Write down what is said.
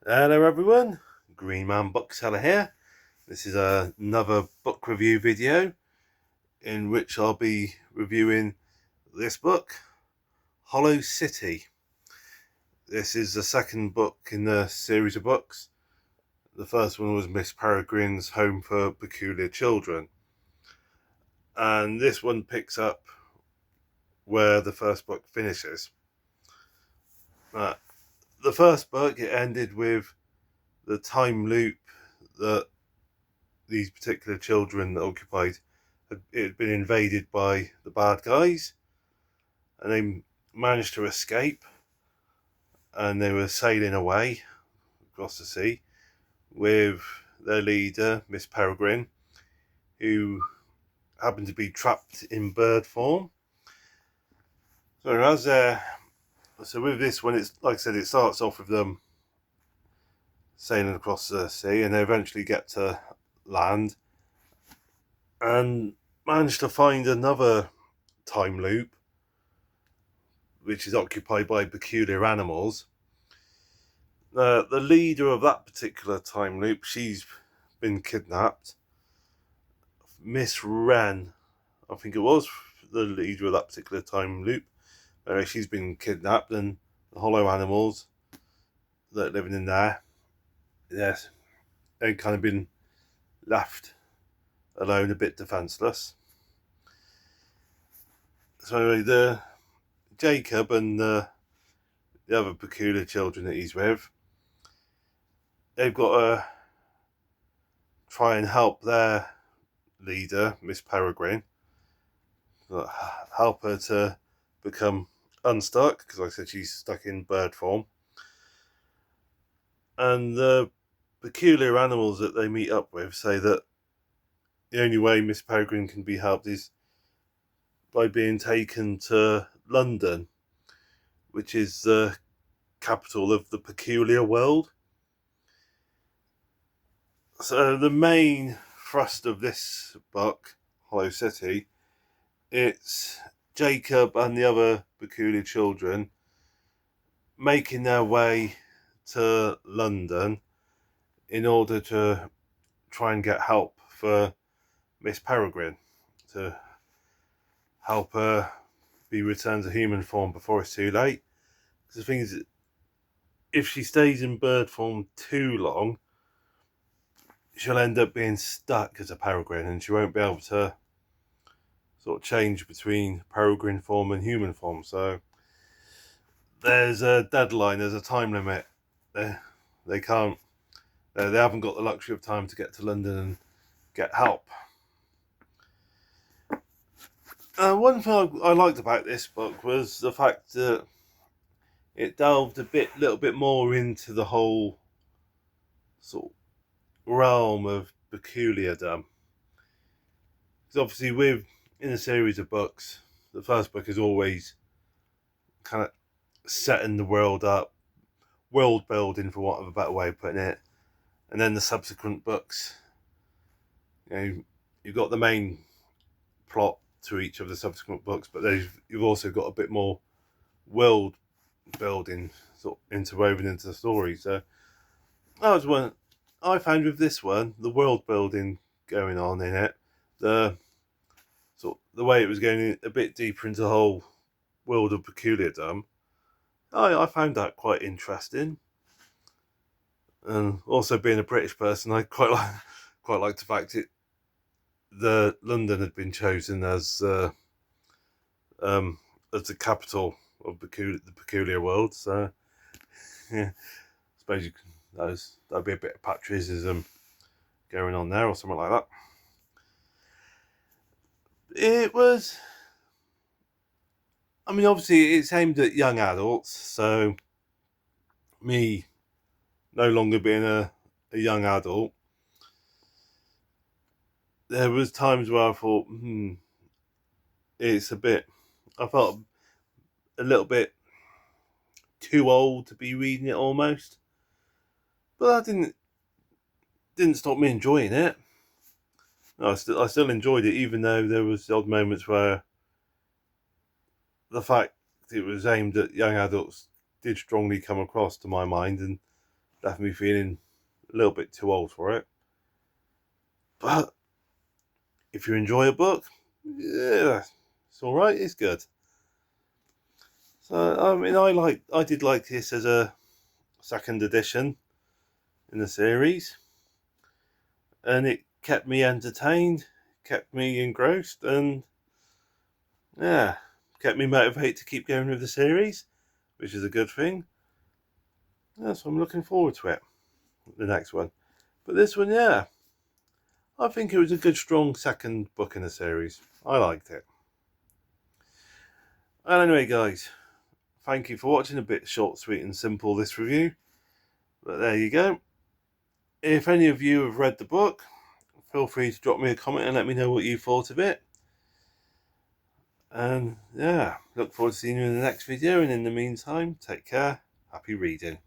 Hello everyone, Green Man Bookseller here. This is another book review video in which I'll be reviewing this book, Hollow City. This is the second book in the series of books. The first one was Miss Peregrine's Home for Peculiar Children. And this one picks up where the first book finishes. The first book, it ended with the time loop that these particular children occupied. It had been invaded by the bad guys, and they managed to escape, and they were sailing away across the sea with their leader, Miss Peregrine, who happened to be trapped in bird form. So with this one, it's like I said, it starts off with them sailing across the sea, and they eventually get to land and manage to find another time loop which is occupied by peculiar animals. The leader of that particular time loop, she's been kidnapped. Miss Wren, I think it was the leader of that particular time loop. She's been kidnapped, and the hollow animals that are living in there, yes, they've kind of been left alone, a bit defenseless. So the Jacob and the other peculiar children that he's with, they've got to try and help their leader, Miss Peregrine, help her to become unstuck, because like I said, she's stuck in bird form. And the peculiar animals that they meet up with say that the only way Miss Peregrine can be helped is by being taken to London, which is the capital of the peculiar world. So the main thrust of this book, Hollow City, it's Jacob and the other peculiar children making their way to London in order to try and get help for Miss Peregrine, to help her be returned to human form before it's too late. Because the thing is, if she stays in bird form too long, she'll end up being stuck as a peregrine, and she won't be able to sort of change between peregrine form and human form. So there's a deadline, there's a time limit. They can't, they haven't got the luxury of time to get to London and get help. One thing I liked about this book was the fact that it delved little bit more into the whole sort of realm of peculiardom. Because obviously, in a series of books, the first book is always kind of setting the world up, world building, for want of a better way of putting it, and then the subsequent books, you've got the main plot to each of the subsequent books, but you've also got a bit more world building sort of interwoven into the story. So that was one I found with this one, the world building going on in it, the way it was going a bit deeper into the whole world of peculiardom. I found that quite interesting, and also being a British person, I quite like the fact the London had been chosen as the capital of the peculiar world. So yeah, I suppose that'd be a bit of patriotism going on there, or something like that. It was, I mean, obviously it's aimed at young adults, so me no longer being a young adult, there was times where I thought, it's a bit, I felt a little bit too old to be reading it almost. But that didn't stop me enjoying it. No, I still enjoyed it, even though there was the odd moments where the fact it was aimed at young adults did strongly come across to my mind, and left me feeling a little bit too old for it. But if you enjoy a book, yeah, it's all right. It's good. So I mean, I did like this as a second edition in the series, and it kept me entertained, kept me engrossed, and yeah, kept me motivated to keep going with the series, which is a good thing. Yeah, so I'm looking forward to it, the next one. But this one, yeah, I think it was a good, strong second book in the series. I liked it. And anyway, guys, thank you for watching. A bit short, sweet, and simple, this review. But there you go. If any of you have read the book, feel free to drop me a comment and let me know what you thought of it. And yeah, look forward to seeing you in the next video. And in the meantime, take care. Happy reading.